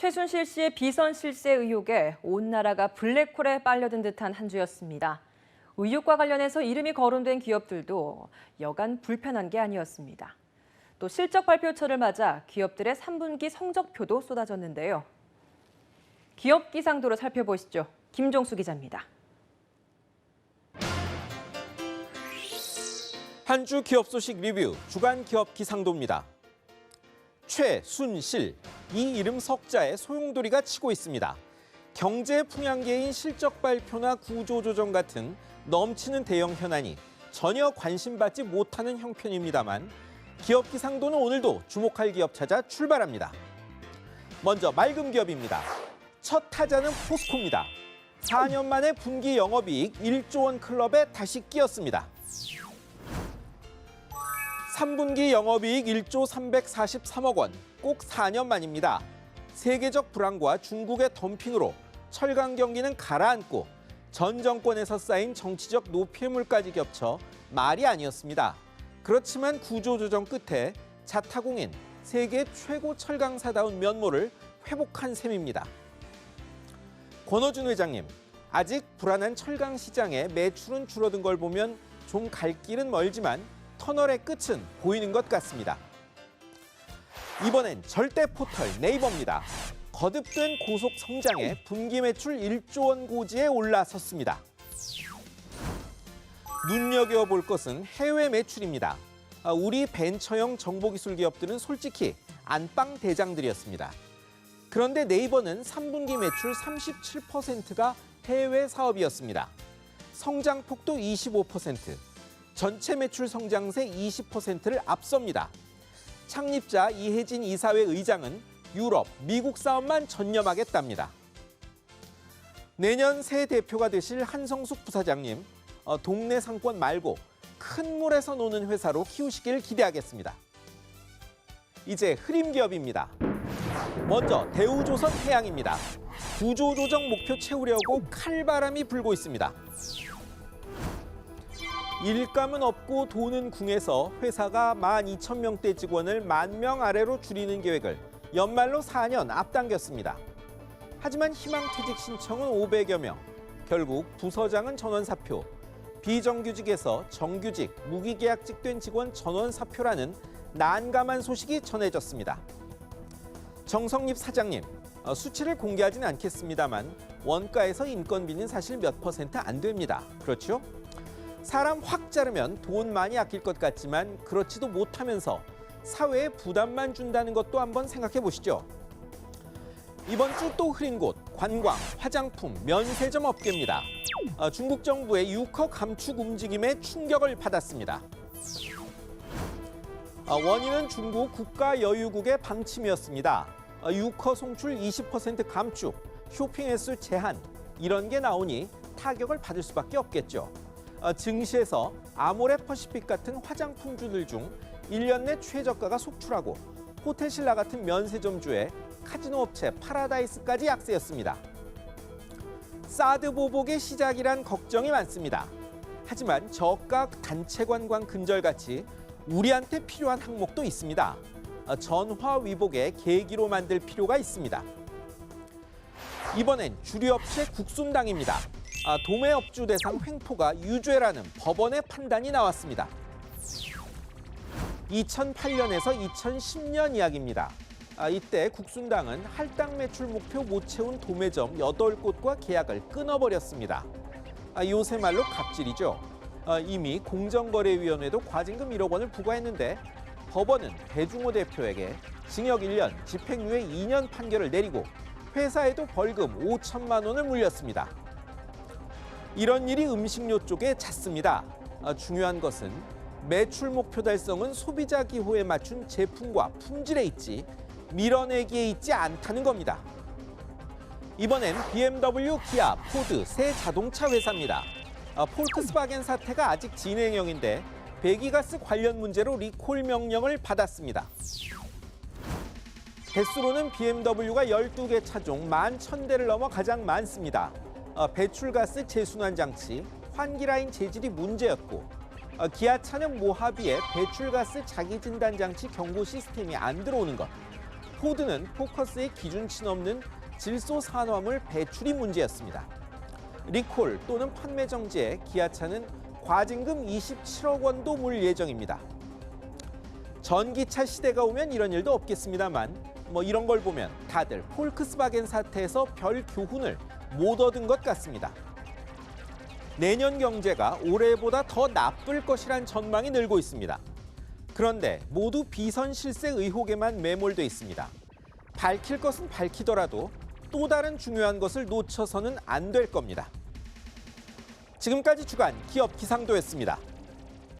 최순실 씨의 비선 실세 의혹에 온 나라가 블랙홀에 빨려든 듯한 한 주였습니다. 의혹과 관련해서 이름이 거론된 기업들도 여간 불편한 게 아니었습니다. 또 실적 발표처를 맞아 기업들의 3분기 성적표도 쏟아졌는데요. 기업 기상도로 살펴보시죠. 김종수 기자입니다. 한 주 기업 소식 리뷰 주간 기업 기상도입니다. 최순실, 이 이름 석자에 소용돌이가 치고 있습니다. 경제 풍향계인 실적 발표나 구조조정 같은 넘치는 대형 현안이 전혀 관심받지 못하는 형편입니다만 기업 기상도는 오늘도 주목할 기업 찾아 출발합니다. 먼저 맑은 기업입니다. 첫 타자는 포스코입니다. 4년 만에 분기 영업이익 1조 원 클럽에 다시 끼었습니다. 3분기 영업이익 1조 343억 원, 꼭 4년 만입니다. 세계적 불황과 중국의 덤핑으로 철강 경기는 가라앉고 전 정권에서 쌓인 정치적 노폐물까지 겹쳐 말이 아니었습니다. 그렇지만 구조조정 끝에 자타공인 세계 최고 철강사다운 면모를 회복한 셈입니다. 권호준 회장님, 아직 불안한 철강 시장에 매출은 줄어든 걸 보면 좀 갈 길은 멀지만 터널의 끝은 보이는 것 같습니다. 이번엔 절대 포털 네이버입니다. 거듭된 고속 성장에 분기 매출 1조 원 고지에 올라섰습니다. 눈여겨볼 것은 해외 매출입니다. 우리 벤처형 정보기술 기업들은 솔직히 안방 대장들이었습니다. 그런데 네이버는 3분기 매출 37%가 해외 사업이었습니다. 성장폭도 25%, 전체 매출 성장세 20%를 앞섭니다. 창립자 이혜진 이사회 의장은 유럽, 미국 사업만 전념하겠답니다. 내년 새 대표가 되실 한성숙 부사장님, 동네 상권 말고 큰 물에서 노는 회사로 키우시길 기대하겠습니다. 이제 흐림 기업입니다. 먼저 대우조선해양입니다. 구조조정 목표 채우려고 칼바람이 불고 있습니다. 일감은 없고 돈은 궁해서 회사가 12,000명대 직원을 10,000명 아래로 줄이는 계획을 연말로 4년 앞당겼습니다. 하지만 희망퇴직 신청은 500여 명. 결국 부서장은 전원 사표, 비정규직에서 정규직, 무기계약직 된 직원 전원 사표라는 난감한 소식이 전해졌습니다. 정성립 사장님, 수치를 공개하지는 않겠습니다만 원가에서 인건비는 사실 몇 % 안 됩니다. 그렇죠? 사람 확 자르면 돈 많이 아낄 것 같지만 그렇지도 못하면서 사회에 부담만 준다는 것도 한번 생각해 보시죠. 이번 주 또 흐린 곳, 관광, 화장품, 면세점 업계입니다. 중국 정부의 유커 감축 움직임에 충격을 받았습니다. 원인은 중국 국가여유국의 방침이었습니다. 유커 송출 20% 감축, 쇼핑 횟수 제한, 이런 게 나오니 타격을 받을 수밖에 없겠죠. 증시에서 아모레 퍼시픽 같은 화장품주들 중 1년 내 최저가가 속출하고 호텔신라 같은 면세점주에 카지노 업체 파라다이스까지 약세였습니다. 사드 보복의 시작이란 걱정이 많습니다. 하지만 저가 단체 관광 근절같이 우리한테 필요한 항목도 있습니다. 전화위복의 계기로 만들 필요가 있습니다. 이번엔 주류업체 국순당입니다. 도매업주 대상 횡포가 유죄라는 법원의 판단이 나왔습니다. 2008년에서 2010년 이야기입니다. 이때 국순당은 할당 매출 목표 못 채운 도매점 8곳과 계약을 끊어버렸습니다. 요새 말로 갑질이죠. 이미 공정거래위원회도 과징금 1억 원을 부과했는데 법원은 배중호 대표에게 징역 1년, 집행유예 2년 판결을 내리고 회사에도 벌금 5천만 원을 물렸습니다. 이런 일이 음식료 쪽에 잦습니다. 중요한 것은 매출 목표 달성은 소비자 기호에 맞춘 제품과 품질에 있지 밀어내기에 있지 않다는 겁니다. 이번엔 BMW, 기아, 포드 새 자동차 회사입니다. 폴크스바겐 사태가 아직 진행형인데 배기가스 관련 문제로 리콜 명령을 받았습니다. 대수로는 BMW가 12개 차종 11,000대를 넘어 가장 많습니다. 배출가스 재순환 장치, 환기라인 재질이 문제였고 기아차는 모하비에 배출가스 자기진단 장치 경고 시스템이 안 들어오는 것, 포드는 포커스의 기준치 넘는 질소 산화물 배출이 문제였습니다. 리콜 또는 판매 정지에 기아차는 과징금 27억 원도 물 예정입니다. 전기차 시대가 오면 이런 일도 없겠습니다만 이런 걸 보면 다들 폴크스바겐 사태에서 별 교훈을 못 얻은 것 같습니다. 내년 경제가 올해보다 더 나쁠 것이란 전망이 늘고 있습니다. 그런데 모두 비선 실세 의혹에만 매몰돼 있습니다. 밝힐 것은 밝히더라도 또 다른 중요한 것을 놓쳐서는 안 될 겁니다. 지금까지 주간 기업 기상도였습니다.